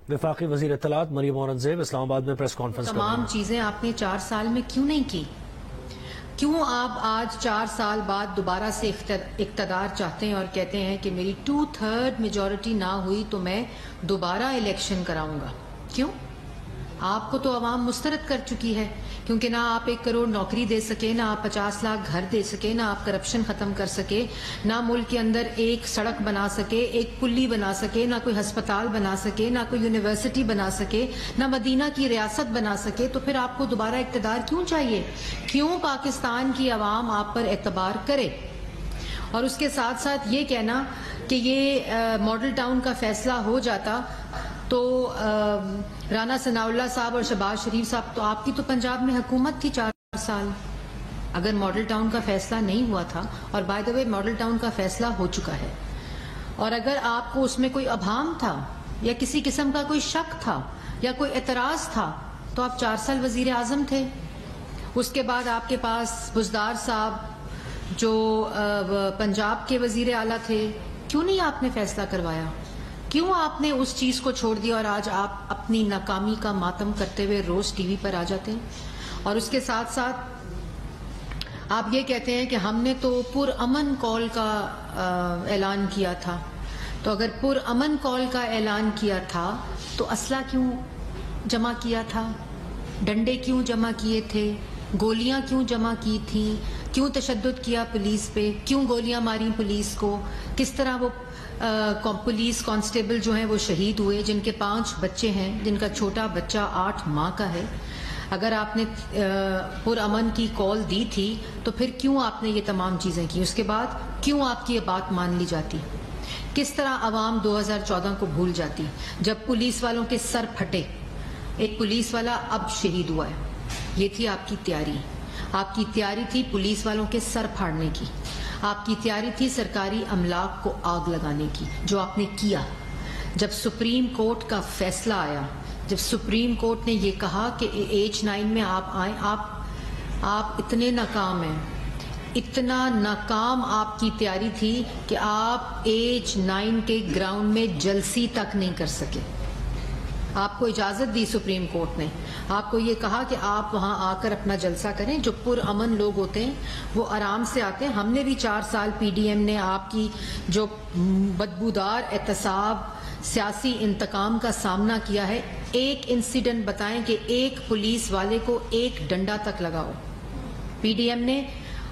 وفاقی وزیر اطلاعات مریم اورنگزیب اسلام آباد میں پریس کانفرنس کر رہی ہیں۔ تمام چیزیں آپ نے 4 سال میں کیوں نہیں کی؟ کیوں آپ آج 4 سال بعد دوبارہ سے اقتدار چاہتے ہیں اور کہتے ہیں کہ میری 2/3 میجورٹی نہ ہوئی تو میں دوبارہ الیکشن کراؤں گا؟ کیوں؟ آپ کو تو عوام مسترد کر چکی ہے، کیونکہ نہ آپ 1 کروڑ نوکری دے سکے، نہ آپ 50 لاکھ گھر دے سکے، نہ آپ کرپشن ختم کر سکے، نہ ملک کے اندر ایک سڑک بنا سکے، ایک پلی بنا سکے، نہ کوئی ہسپتال بنا سکے، نہ کوئی یونیورسٹی بنا سکے، نہ مدینہ کی ریاست بنا سکے، تو پھر آپ کو دوبارہ اقتدار کیوں چاہیے؟ کیوں پاکستان کی عوام آپ پر اعتبار کرے؟ اور اس کے ساتھ ساتھ یہ کہنا کہ یہ ماڈل ٹاؤن کا فیصلہ ہو جاتا تو رانا ثناء اللہ صاحب اور شہباز شریف صاحب، تو آپ کی تو پنجاب میں حکومت تھی 4 سال، اگر ماڈل ٹاؤن کا فیصلہ نہیں ہوا تھا، اور by the way model town کا فیصلہ ہو چکا ہے، اور اگر آپ کو اس میں کوئی ابہام تھا یا کسی قسم کا کوئی شک تھا یا کوئی اعتراض تھا تو آپ 4 سال وزیر اعظم تھے۔ اس کے بعد آپ کے پاس بزدار صاحب جو پنجاب کے وزیر اعلیٰ تھے، کیوں نہیں آپ نے فیصلہ کروایا؟ کیوں آپ نے اس چیز کو چھوڑ دیا اور آج آپ اپنی ناکامی کا ماتم کرتے ہوئے روز ٹی وی پر آ جاتے ہیں؟ اور اس کے ساتھ ساتھ آپ یہ کہتے ہیں کہ ہم نے تو پرامن کال کا اعلان کیا تھا، تو اگر پرامن کال کا اعلان کیا تھا تو اسلحہ کیوں جمع کیا تھا؟ ڈنڈے کیوں جمع کیے تھے؟ گولیاں کیوں جمع کی تھیں؟ کیوں تشدد کیا پولیس پہ؟ کیوں گولیاں ماری پولیس کو؟ کس طرح وہ پولیس کانسٹیبل جو ہیں وہ شہید ہوئے، جن کے 5 بچے ہیں، جن کا چھوٹا بچہ 8 ماہ کا ہے؟ اگر آپ نے پرامن کی کال دی تھی تو پھر کیوں آپ نے یہ تمام چیزیں کی؟ اس کے بعد کیوں آپ کی یہ بات مان لی جاتی؟ کس طرح عوام 2014 کو بھول جاتی جب پولیس والوں کے سر پھٹے؟ ایک پولیس والا اب شہید ہوا ہے۔ یہ تھی آپ کی تیاری۔ آپ کی تیاری تھی پولیس والوں کے سر پھاڑنے کی، آپ کی تیاری تھی سرکاری املاک کو آگ لگانے کی، جو آپ نے کیا۔ جب سپریم کورٹ کا فیصلہ آیا، جب سپریم کورٹ نے یہ کہا کہ ایج 9 میں آپ آئیں، آپ اتنے ناکام ہیں، اتنا ناکام آپ کی تیاری تھی کہ آپ ایج 9 کے گراؤنڈ میں جلسی تک نہیں کر سکے۔ آپ کو اجازت دی سپریم کورٹ نے، آپ کو یہ کہا کہ آپ وہاں آ کر اپنا جلسہ کریں۔ جو پرامن لوگ ہوتے ہیں وہ آرام سے آتے ہیں۔ ہم نے بھی 4 سال پی ڈی ایم نے آپ کی جو بدبودار احتساب، سیاسی انتقام کا سامنا کیا ہے۔ ایک انسیڈنٹ بتائیں کہ ایک پولیس والے کو ایک ڈنڈا تک لگاؤ۔ پی ڈی ایم نے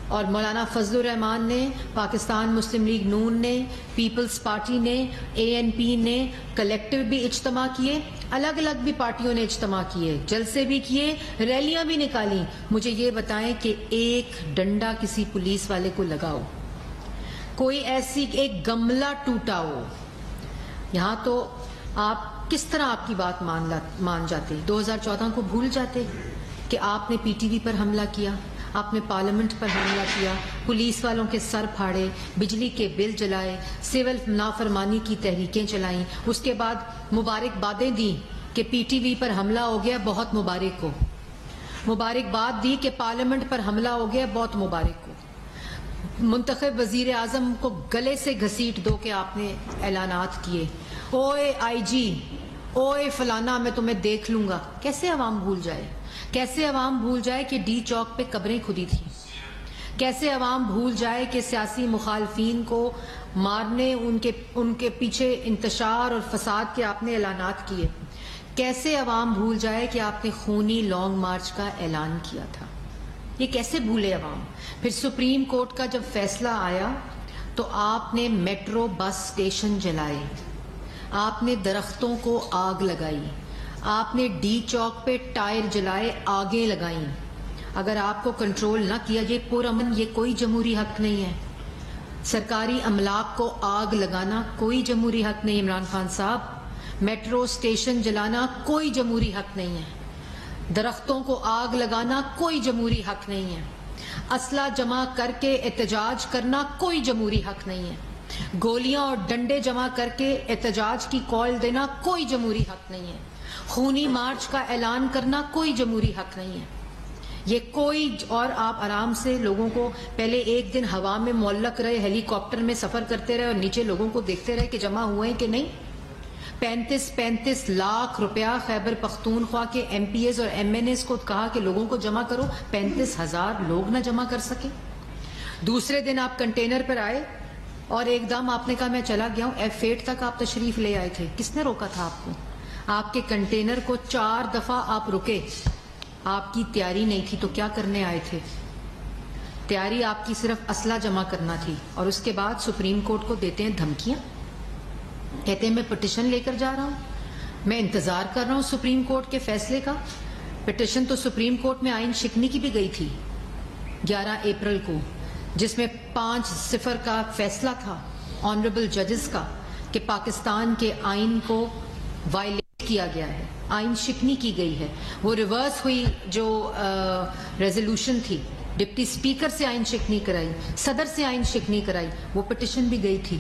اور مولانا فضل الرحمان نے، پاکستان مسلم لیگ نون نے، پیپلز پارٹی نے، اے این پی نے کلیکٹو بھی اجتماع کیے، الگ الگ بھی پارٹیوں نے اجتماع کیے، جلسے بھی کیے، ریلیاں بھی نکالی۔ مجھے یہ بتائیں کہ ایک ڈنڈا کسی پولیس والے کو لگاؤ، کوئی ایسی ایک گملہ ٹوٹا ہو، یہاں تو آپ کس طرح آپ کی بات مان جاتے؟ 2014 کو بھول جاتے کہ آپ نے پی ٹی وی پر حملہ کیا، آپ نے پارلیمنٹ پر حملہ کیا، پولیس والوں کے سر پھاڑے، بجلی کے بل جلائے، سول نافرمانی کی تحریکیں چلائیں، اس کے بعد مبارکبادیں دیں کہ پی ٹی وی پر حملہ ہو گیا، بہت مبارک ہو، مبارکباد دی کہ پارلیمنٹ پر حملہ ہو گیا، بہت مبارک ہو، منتخب وزیر اعظم کو گلے سے گھسیٹ دو کہ آپ نے اعلانات کیے، اوئے آئی جی، اوئے فلانا میں تمہیں دیکھ لوں گا۔ کیسے عوام بھول جائے؟ کیسے عوام بھول جائے کہ ڈی چوک پہ قبریں کھدی تھیں؟ کیسے عوام بھول جائے کہ سیاسی مخالفین کو مارنے، ان کے پیچھے انتشار اور فساد کے آپ نے اعلانات کیے؟ کیسے عوام بھول جائے کہ آپ نے خونی لانگ مارچ کا اعلان کیا تھا؟ یہ کیسے بھولے عوام؟ پھر سپریم کورٹ کا جب فیصلہ آیا تو آپ نے میٹرو بس اسٹیشن جلائے، آپ نے درختوں کو آگ لگائی، آپ نے ڈی چوک پہ ٹائر جلائے، آگیں لگائیں۔ اگر آپ کو کنٹرول نہ کیا، یہ پرامن، یہ کوئی جمہوری حق نہیں ہے۔ سرکاری املاک کو آگ لگانا کوئی جمہوری حق نہیں عمران خان صاحب، میٹرو اسٹیشن جلانا کوئی جمہوری حق نہیں ہے، درختوں کو آگ لگانا کوئی جمہوری حق نہیں ہے، اسلحہ جمع کر کے احتجاج کرنا کوئی جمہوری حق نہیں ہے، گولیاں اور ڈنڈے جمع کر کے احتجاج کی کال دینا کوئی جمہوری حق نہیں ہے، خونی مارچ کا اعلان کرنا کوئی جمہوری حق نہیں ہے، یہ کوئی۔ اور آپ آرام سے لوگوں کو پہلے ایک دن ہوا میں معلق رہے، ہیلی کاپٹر میں سفر کرتے رہے اور نیچے لوگوں کو دیکھتے رہے کہ جمع ہوئے ہیں کہ نہیں، 35 لاکھ روپیہ خیبر پختونخوا کے ایم پی ایز اور ایم این ایز کو کہا کہ لوگوں کو جمع کرو, 35,000 لوگ نہ جمع کر سکے. دوسرے دن آپ کنٹینر پر آئے اور ایک دم آپ نے کہا میں چلا گیا ہوں. F8 تک آپ تشریف لے آئے تھے, کس نے روکا تھا آپ کو؟ آپ کے کنٹینر کو 4 دفعہ آپ رکے. آپ کی تیاری نہیں تھی تو کیا کرنے آئے تھے؟ تیاری آپ کی صرف اسلحہ جمع کرنا تھی, اور اس کے بعد سپریم کورٹ کو دیتے ہیں دھمکیاں, کہتے ہیں میں پٹیشن لے کر جا رہا ہوں, میں انتظار کر رہا ہوں سپریم کورٹ کے فیصلے کا. پٹیشن تو سپریم کورٹ میں آئین شکنی کی بھی گئی تھی 11 اپریل کو, جس میں 5-0 کا فیصلہ تھا آنریبل ججز کا کہ پاکستان کے آئین کو وائلیٹ کیا گیا ہے, آئین شکنی کی گئی ہے. وہ ریورس ہوئی جو ریزولوشن تھی, ڈپٹی اسپیکر سے آئین شکنی کرائی, صدر سے آئین شکنی کرائی, وہ پٹیشن بھی گئی تھی.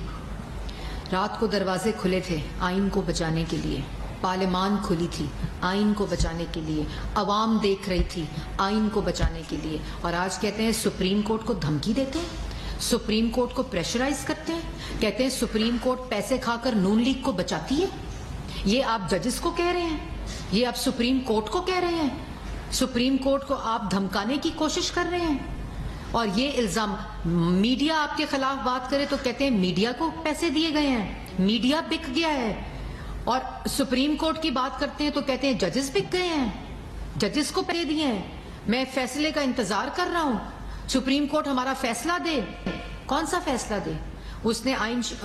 رات کو دروازے کھلے تھے آئین کو بچانے کے لیے, پارلیمان کھلی تھی آئین کو بچانے کے لیے, عوام دیکھ رہی تھی آئین کو بچانے کے لیے. اور آج کہتے ہیں سپریم کورٹ کو دھمکی دیتے ہیں, سپریم کورٹ کو پریشرائز کرتے ہیں, کہتے ہیں سپریم کورٹ پیسے کھا کر نون لیگ کو بچاتی ہے. یہ آپ ججز کو کہہ رہے ہیں, یہ آپ سپریم کورٹ کو کہہ رہے ہیں, سپریم کورٹ کو آپ دھمکانے کی کوشش کر رہے ہیں. اور یہ الزام, میڈیا آپ کے خلاف بات کرے تو کہتے ہیں میڈیا کو پیسے دیے گئے ہیں, میڈیا بک گیا ہے. اور سپریم کورٹ کی بات کرتے ہیں تو کہتے ہیں ججز بک گئے ہیں, ججز کو پیسے دیے ہیں. میں فیصلے کا انتظار کر رہا ہوں, سپریم کورٹ ہمارا فیصلہ دے. کون سا فیصلہ دے؟ اس نے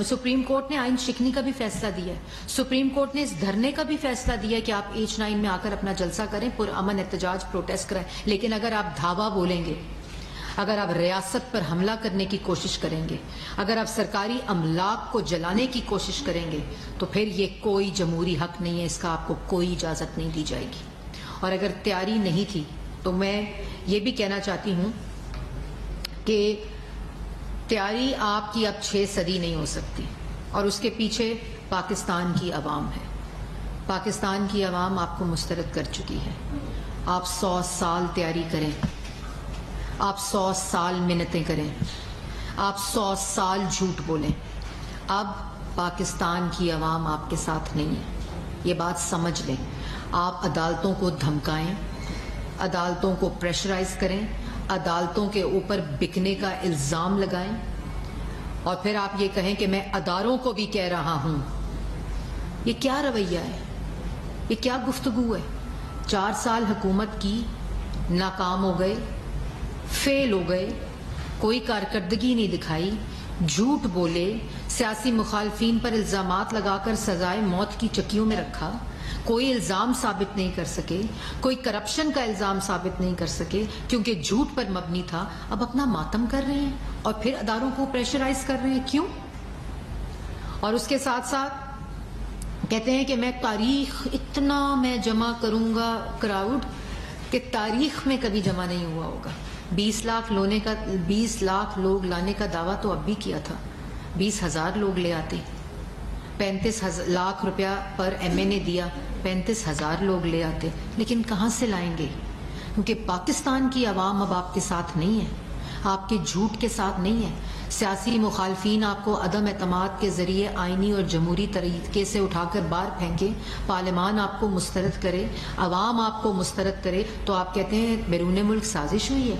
سپریم کورٹ نے آئین شکنی کا بھی فیصلہ دیا ہے, سپریم کورٹ نے اس دھرنے کا بھی فیصلہ دیا کہ آپ H9 میں آ کر اپنا جلسہ کریں, پرامن احتجاج پروٹیسٹ کریں. لیکن اگر آپ دھاوا بولیں گے, اگر آپ ریاست پر حملہ کرنے کی کوشش کریں گے, اگر آپ سرکاری املاک کو جلانے کی کوشش کریں گے, تو پھر یہ کوئی جمہوری حق نہیں ہے, اس کا آپ کو کوئی اجازت نہیں دی جائے گی. اور اگر تیاری نہیں تھی تو میں یہ بھی کہنا چاہتی ہوں کہ تیاری آپ کی اب 6 صدی نہیں ہو سکتی, اور اس کے پیچھے پاکستان کی عوام ہے. پاکستان کی عوام آپ کو مسترد کر چکی ہے. آپ 100 سال تیاری کریں, آپ 100 سال منتیں کریں, آپ 100 سال جھوٹ بولیں, اب پاکستان کی عوام آپ کے ساتھ نہیں ہے. یہ بات سمجھ لیں. آپ عدالتوں کو دھمکائیں, عدالتوں کو پریشرائز کریں, عدالتوں کے اوپر بکنے کا الزام لگائیں, اور پھر آپ یہ کہیں کہ میں اداروں کو بھی کہہ رہا ہوں. یہ کیا رویہ ہے؟ یہ کیا گفتگو ہے؟ 4 سال حکومت کی, ناکام ہو گئے, فیل ہو گئے, کوئی کارکردگی نہیں دکھائی, جھوٹ بولے, سیاسی مخالفین پر الزامات لگا کر سزائے موت کی چکیوں میں رکھا, کوئی الزام ثابت نہیں کر سکے, کوئی کرپشن کا الزام ثابت نہیں کر سکے کیونکہ جھوٹ پر مبنی تھا. اب اپنا ماتم کر رہے ہیں اور پھر اداروں کو پریشرائز کر رہے ہیں. کیوں؟ اور اس کے ساتھ ساتھ کہتے ہیں کہ میں تاریخ اتنا میں جمع کروں گا کراؤڈ کہ تاریخ میں کبھی جمع نہیں ہوا ہوگا. 20 لاکھ لوگ لانے کا دعویٰ تو اب بھی کیا تھا, 20,000 لوگ لے آتے. 35 لاکھ روپیہ پر ایم این اے دیا, 35,000 لوگ لے آتے. لیکن کہاں سے لائیں گے؟ کیونکہ پاکستان کی عوام اب آپ کے ساتھ نہیں ہے, آپ کے جھوٹ کے ساتھ نہیں ہے. سیاسی مخالفین آپ کو عدم اعتماد کے ذریعے آئینی اور جمہوری طریقے سے اٹھا کر باہر پھینکے, پارلیمان آپ کو مسترد کرے, عوام آپ کو مسترد کرے, تو آپ کہتے ہیں بیرون ملک سازش ہوئی ہے.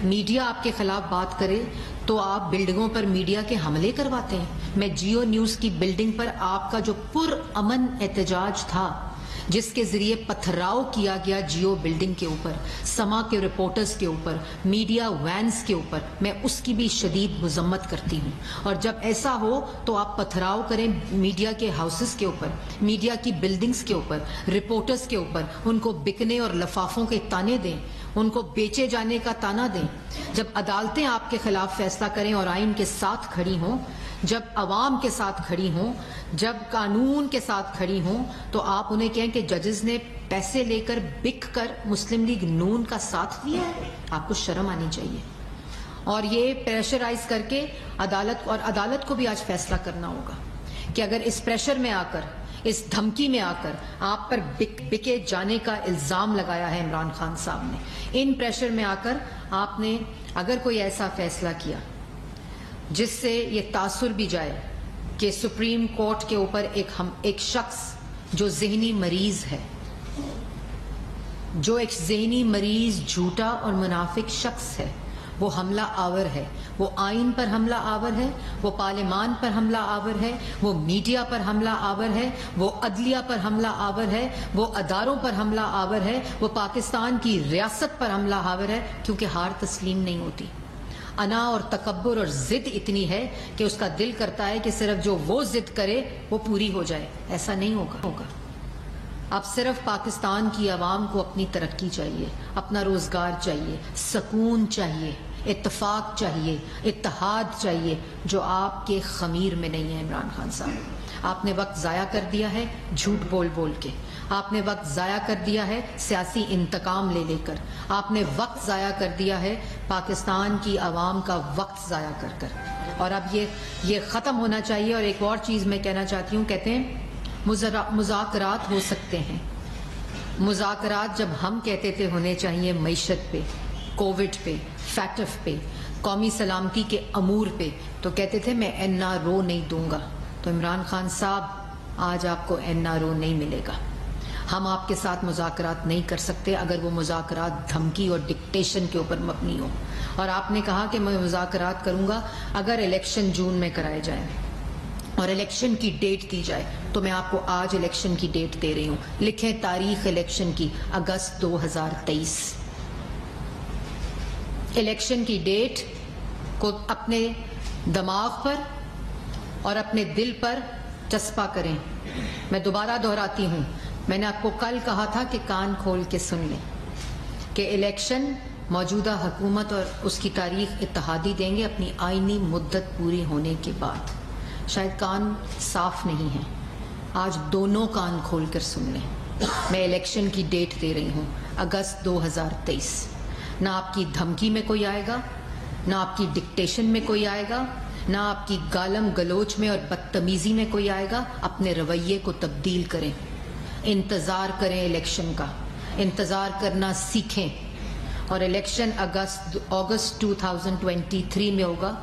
میڈیا آپ کے خلاف بات کرے تو آپ بلڈنگوں پر میڈیا کے حملے کرواتے ہیں. میں جیو نیوز کی بلڈنگ پر آپ کا جو پرامن احتجاج تھا, جس کے ذریعے پتھراؤ کیا گیا جیو بلڈنگ کے اوپر, سما کے رپورٹرز کے اوپر, میڈیا وینز کے اوپر, میں اس کی بھی شدید مذمت کرتی ہوں. اور جب ایسا ہو تو آپ پتھراؤ کریں میڈیا کے ہاؤسز کے اوپر, میڈیا کی بلڈنگز کے اوپر, رپورٹرز کے اوپر, ان کو بکنے اور لفافوں کے تانے دیں, ان کو بیچے جانے کا تانا دیں. جب عدالتیں آپ کے خلاف فیصلہ کریں اور آئین کے ساتھ کھڑی ہوں, جب عوام کے ساتھ کھڑی ہوں, جب قانون کے ساتھ کھڑی ہوں, تو آپ انہیں کہیں کہ ججز نے پیسے لے کر بک کر مسلم لیگ نون کا ساتھ دیا ہے. آپ کو شرم آنی چاہیے. اور یہ پریشرائز کر کے عدالت کو بھی آج فیصلہ کرنا ہوگا کہ اگر اس پریشر میں آ کر, اس دھمکی میں آ کر آپ پر بکے جانے کا الزام لگایا ہے عمران خان صاحب نے, ان پریشر میں آ کر آپ نے اگر کوئی ایسا فیصلہ کیا جس سے یہ تاثر بھی جائے کہ سپریم کورٹ کے اوپر ایک شخص جو ذہنی مریض ہے، جو ایک ذہنی مریض جھوٹا اور منافق شخص ہے، وہ حملہ آور ہے، وہ آئین پر حملہ آور ہے، وہ پارلیمان پر حملہ آور ہے، وہ میڈیا پر حملہ آور ہے، وہ عدلیہ پر حملہ آور ہے، وہ اداروں پر حملہ آور ہے، وہ پاکستان کی ریاست پر حملہ آور ہے، کیونکہ ہار تسلیم نہیں ہوتی۔ انا اور تکبر اور ضد اتنی ہے کہ اس کا دل کرتا ہے کہ صرف جو وہ ضد کرے وہ پوری ہو جائے۔ ایسا نہیں ہوگا۔ اب صرف پاکستان کی عوام کو اپنی ترقی چاہیے، اپنا روزگار چاہیے، سکون چاہیے، اتفاق چاہیے، اتحاد چاہیے، جو آپ کے خمیر میں نہیں ہے۔ عمران خان صاحب، آپ نے وقت ضائع کر دیا ہے جھوٹ بول بول کے، آپ نے وقت ضائع کر دیا ہے سیاسی انتقام لے لے کر، آپ نے وقت ضائع کر دیا ہے پاکستان کی عوام کا وقت ضائع کر کر، اور اب یہ ختم ہونا چاہیے۔ اور ایک اور چیز میں کہنا چاہتی ہوں، کہتے ہیں مذاکرات ہو سکتے ہیں۔ مذاکرات جب ہم کہتے تھے ہونے چاہیے معیشت پہ، کووڈ پہ، فیٹف پہ، قومی سلامتی کے امور پہ، تو کہتے تھے میں NRO نہیں دوں گا۔ تو عمران خان صاحب، آج آپ کو NRO نہیں ملے گا۔ ہم آپ کے ساتھ مذاکرات نہیں کر سکتے اگر وہ مذاکرات دھمکی اور ڈکٹیشن کے اوپر مبنی ہو۔ اور آپ نے کہا کہ میں مذاکرات کروں گا اگر الیکشن جون میں کرائے جائیں اور الیکشن کی ڈیٹ دی جائے، تو میں آپ کو آج الیکشن کی ڈیٹ دے رہی ہوں۔ لکھیں تاریخ الیکشن کی، اگست 2023۔ الیکشن کی ڈیٹ کو اپنے دماغ پر اور اپنے دل پر چسپاں کریں۔ میں دوبارہ دہراتی ہوں، میں نے آپ کو کل کہا تھا کہ کان کھول کے سن لیں کہ الیکشن موجودہ حکومت اور اس کی تاریخ اتحادی دیں گے اپنی آئینی مدت پوری ہونے کے بعد۔ شاید کان صاف نہیں ہیں، آج دونوں کان کھول کر سن لیں۔ میں الیکشن کی ڈیٹ دے رہی ہوں، اگست 2023۔ نہ آپ کی دھمکی میں کوئی آئے گا، نہ آپ کی ڈکٹیشن میں کوئی آئے گا، نہ آپ کی گالم گلوچ میں اور بدتمیزی میں کوئی آئے گا۔ اپنے رویے کو تبدیل کریں، انتظار کریں الیکشن کا، انتظار کرنا سیکھیں۔ اور الیکشن اگست 2023 میں ہوگا۔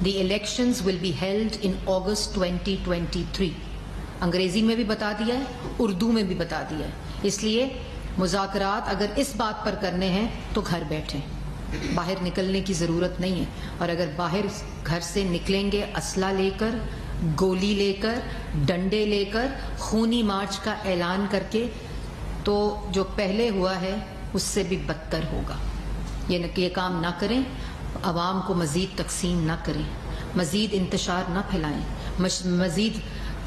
The elections will be held in August 2023۔ انگریزی میں بھی بتا دیا ہے، اردو میں بھی بتا دیا ہے۔ اس لیے مذاکرات اگر اس بات پر کرنے ہیں تو گھر بیٹھیں، باہر نکلنے کی ضرورت نہیں ہے۔ اور اگر باہر گھر سے نکلیں گے اسلحہ لے کر، گولی لے کر، ڈنڈے لے کر، خونی مارچ کا اعلان کر کے، تو جو پہلے ہوا ہے اس سے بھی بدتر ہوگا۔ یہ کام نہ کریں، عوام کو مزید تقسیم نہ کریں، مزید انتشار نہ پھیلائیں، مزید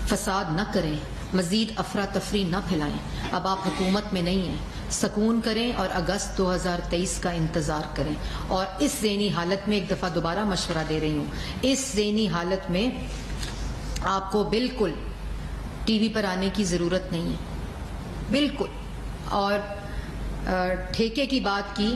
فساد نہ کریں، مزید افراتفری نہ پھیلائیں۔ اب آپ حکومت میں نہیں ہیں، سکون کریں اور اگست 2023 کا انتظار کریں۔ اور اس ذہنی حالت میں ایک دفعہ دوبارہ مشورہ دے رہی ہوں، اس ذہنی حالت میں آپ کو بالکل ٹی وی پر آنے کی ضرورت نہیں ہے، بالکل۔ اور ٹھیکے کی بات کی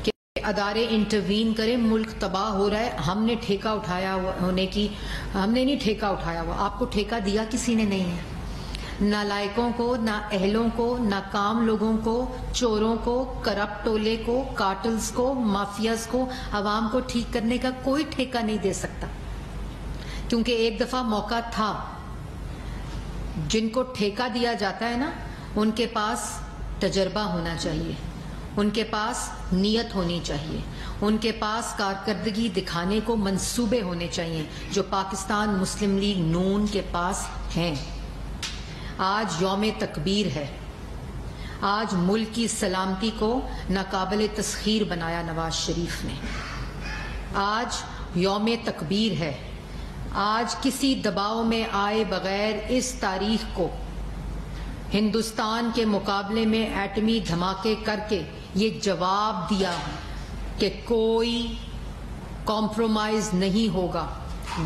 کہ ادارے انٹروین کریں، ملک تباہ ہو رہا ہے، ہم نے ٹھیکہ اٹھایا ہونے کی، ہم نے نہیں ٹھیکہ اٹھایا ہوا، آپ کو ٹھیکہ دیا کسی نے نہیں ہے۔ نالائقوں کو، نہ اہلوں کو، نہ کام لوگوں کو، چوروں کو، کرپٹ ٹولے کو، کارٹلز کو، مافیاز کو، عوام کو ٹھیک کرنے کا کوئی ٹھیکہ نہیں دے سکتا، کیونکہ ایک دفعہ موقع تھا۔ جن کو ٹھیکہ دیا جاتا ہے نا، ان کے پاس تجربہ ہونا چاہیے، ان کے پاس نیت ہونی چاہیے، ان کے پاس کارکردگی دکھانے کو منصوبے ہونے چاہیے، جو پاکستان مسلم لیگ نون کے پاس ہیں۔ آج یوم تکبیر ہے، آج ملک کی سلامتی کو ناقابل تسخیر بنایا نواز شریف نے۔ آج یوم تکبیر ہے، آج کسی دباؤ میں آئے بغیر اس تاریخ کو ہندوستان کے مقابلے میں ایٹمی دھماکے کر کے یہ جواب دیا کہ کوئی کمپرومائز نہیں ہوگا۔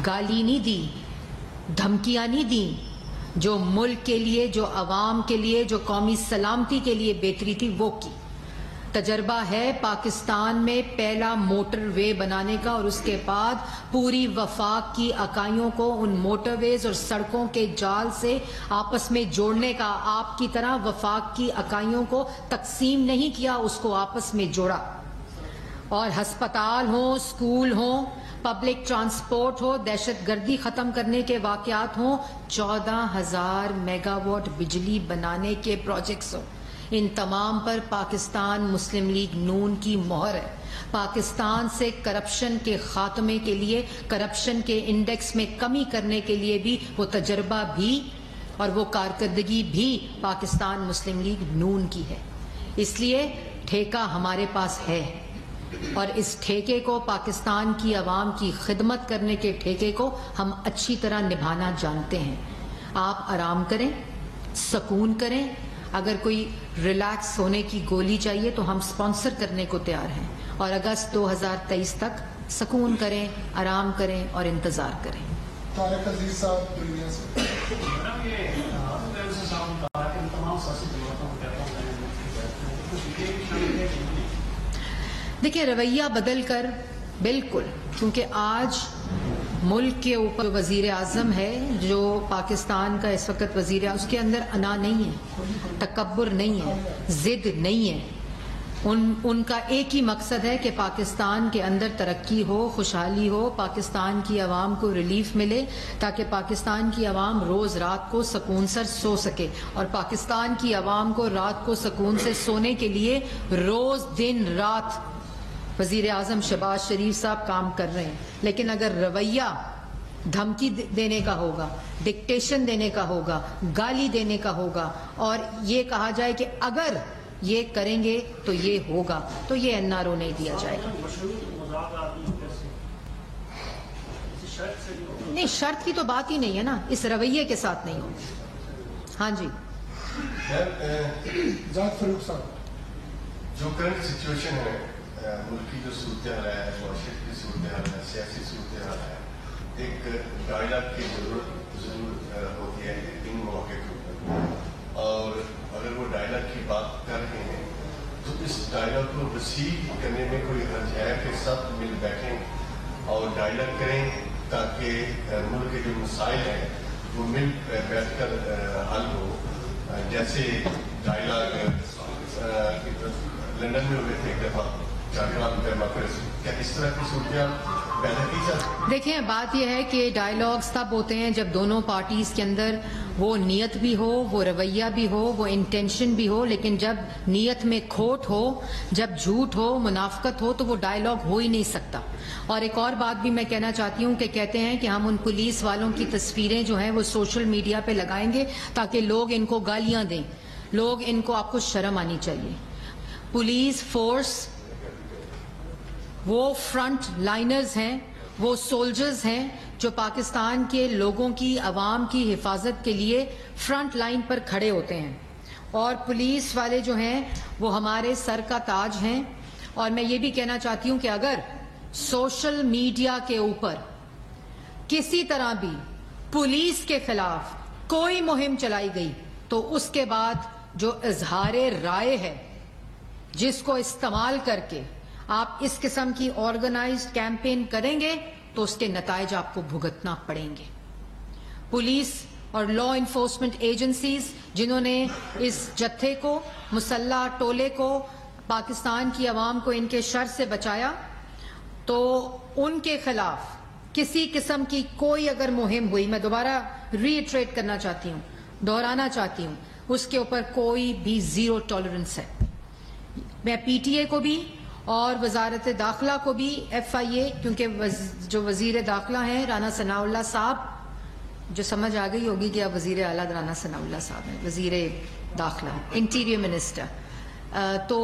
گالی نہیں دی، دھمکیاں نہیں دی، جو ملک کے لیے، جو عوام کے لیے، جو قومی سلامتی کے لیے بہتری تھی وہ کی۔ تجربہ ہے پاکستان میں پہلا موٹر وے بنانے کا، اور اس کے بعد پوری وفاق کی اکائیوں کو ان موٹر ویز اور سڑکوں کے جال سے آپس میں جوڑنے کا۔ آپ کی طرح وفاق کی اکائیوں کو تقسیم نہیں کیا، اس کو آپس میں جوڑا۔ اور ہسپتال ہوں، سکول ہوں، پبلک ٹرانسپورٹ ہو, دہشت گردی ختم کرنے کے واقعات ہوں, 14,000 میگا واٹ بجلی بنانے کے پروجیکٹس ہوں, ان تمام پر پاکستان مسلم لیگ نون کی مہر ہے. پاکستان سے کرپشن کے خاتمے کے لیے, کرپشن کے انڈیکس میں کمی کرنے کے لیے بھی وہ تجربہ بھی اور وہ کارکردگی بھی پاکستان مسلم لیگ نون کی ہے. اس لیے ٹھیکہ ہمارے پاس ہے اور اس ٹھیکے کو, پاکستان کی عوام کی خدمت کرنے کے ٹھیکے کو ہم اچھی طرح نبھانا جانتے ہیں. آپ آرام کریں, سکون کریں. اگر کوئی ریلیکس ہونے کی گولی چاہیے تو ہم سپانسر کرنے کو تیار ہیں, اور اگست 2023 تک سکون کریں, آرام کریں اور انتظار کریں. طارق عزیز صاحب دنیا سے دیکھیں, رویہ بدل کر بالکل, کیونکہ آج ملک کے اوپر وزیر اعظم ہے, جو پاکستان کا اس وقت وزیر ہے, اس کے اندر انا نہیں ہے, تکبر نہیں ہے, ضد نہیں ہے. ان کا ایک ہی مقصد ہے کہ پاکستان کے اندر ترقی ہو, خوشحالی ہو, پاکستان کی عوام کو ریلیف ملے, تاکہ پاکستان کی عوام روز رات کو سکون سے سو سکے. اور پاکستان کی عوام کو رات کو سکون سے سونے کے لیے روز دن رات وزیر اعظم شہباز شریف صاحب کام کر رہے ہیں. لیکن اگر رویہ دھمکی دینے کا ہوگا, ڈکٹیشن دینے کا ہوگا, گالی دینے کا ہوگا, اور یہ کہا جائے کہ اگر یہ کریں گے تو یہ ہوگا, تو یہ NRO نہیں دیا جائے گا. نہیں, شرط کی تو بات ہی نہیں ہے نا, اس رویے کے ساتھ نہیں ہو. ہاں جی, جاج فاروق صاحب. جو کرنٹ سچویشن ہے, ملک کی جو صورتحال ہے, معاشرت کی صورتحال ہے, سیاسی صورتحال ہے, ایک ڈائلاگ کی ضرور ہوتی ہے ان موقع کے اوپر. اور اگر وہ ڈائلاگ کی بات کر رہے ہیں تو اس ڈائلاگ کو وسیع کرنے میں کوئی حرج ہے کہ سب مل بیٹھیں اور ڈائلاگ کریں, تاکہ ملک کے جو مسائل ہیں وہ مل بیٹھ کر حل ہو. جیسے ڈائلاگ لندن میں ہوئے تھے ایک دفعہ, کیا اس طرح کی صورتحال پیدا کی جائے؟ دیکھیں, بات یہ ہے کہ ڈائلاگز تب ہوتے ہیں جب دونوں پارٹیز کے اندر وہ نیت بھی ہو, وہ رویہ بھی ہو, وہ انٹینشن بھی ہو. لیکن جب نیت میں کھوٹ ہو, جب جھوٹ ہو, منافقت ہو, تو وہ ڈائلاگ ہو ہی نہیں سکتا. اور ایک اور بات بھی میں کہنا چاہتی ہوں کہ کہتے ہیں کہ ہم ان پولیس والوں کی تصویریں جو ہیں وہ سوشل میڈیا پہ لگائیں گے تاکہ لوگ ان کو گالیاں دیں. لوگ ان کو, آپ کو شرم آنی چاہیے. پولیس فورس وہ فرنٹ لائنرز ہیں, وہ سولجرز ہیں جو پاکستان کے لوگوں کی, عوام کی حفاظت کے لیے فرنٹ لائن پر کھڑے ہوتے ہیں. اور پولیس والے جو ہیں وہ ہمارے سر کا تاج ہیں. اور میں یہ بھی کہنا چاہتی ہوں کہ اگر سوشل میڈیا کے اوپر کسی طرح بھی پولیس کے خلاف کوئی مہم چلائی گئی تو اس کے بعد جو اظہار رائے ہے, جس کو استعمال کر کے آپ اس قسم کی آرگنائزڈ کیمپین کریں گے, تو اس کے نتائج آپ کو بھگتنا پڑیں گے. پولیس اور لا انفورسمنٹ ایجنسیز جنہوں نے اس جتھے کو, مسلح ٹولے کو, پاکستان کی عوام کو ان کے شر سے بچایا, تو ان کے خلاف کسی قسم کی کوئی اگر مہم ہوئی, میں دوبارہ ری ایٹریٹ کرنا چاہتی ہوں, دہرانا چاہتی ہوں, اس کے اوپر کوئی بھی زیرو ٹالرنس ہے. میں پی ٹی اے کو بھی اور وزارت داخلہ کو بھی, FIA, کیونکہ جو وزیر داخلہ ہیں رانا ثناء اللہ صاحب, جو سمجھ آ گئی ہوگی کہ اب وزیر اعلیٰ رانا ثناء اللہ صاحب ہیں, وزیر داخلہ, انٹیریئر منسٹر, تو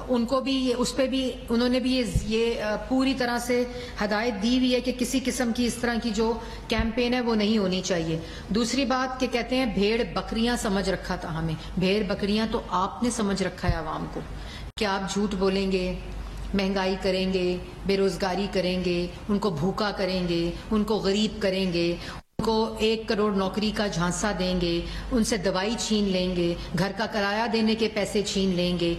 ان کو بھی اس پہ بھی انہوں نے بھی یہ پوری طرح سے ہدایت دی ہوئی ہے کہ کسی قسم کی اس طرح کی جو کیمپین ہے وہ نہیں ہونی چاہیے. دوسری بات کہ کہتے ہیں بھیڑ بکریاں سمجھ رکھا تھا ہمیں. بھیڑ بکریاں تو آپ نے سمجھ رکھا ہے عوام کو, کہ آپ جھوٹ بولیں گے, مہنگائی کریں گے, بے روزگاری کریں گے, ان کو بھوکا کریں گے, ان کو غریب کریں گے, ان کو 1 کروڑ نوکری کا جھانسا دیں گے, ان سے دوائی چھین لیں گے, گھر کا کرایہ دینے کے پیسے چھین لیں گے,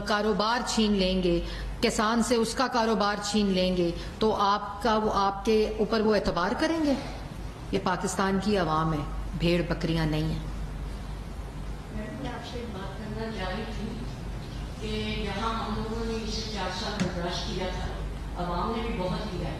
کاروبار چھین لیں گے, کسان سے اس کا کاروبار چھین لیں گے, تو آپ کے اوپر وہ اعتبار کریں گے؟ یہ پاکستان کی عوام ہے, بھیڑ بکریاں نہیں ہیں. میں آپ سے بات کرنا جاری تھی کہ یہاں ہم لوگوں نے اسے 4 سال برداشت کیا تھا, عوام نے بھی بہت کیا ہے.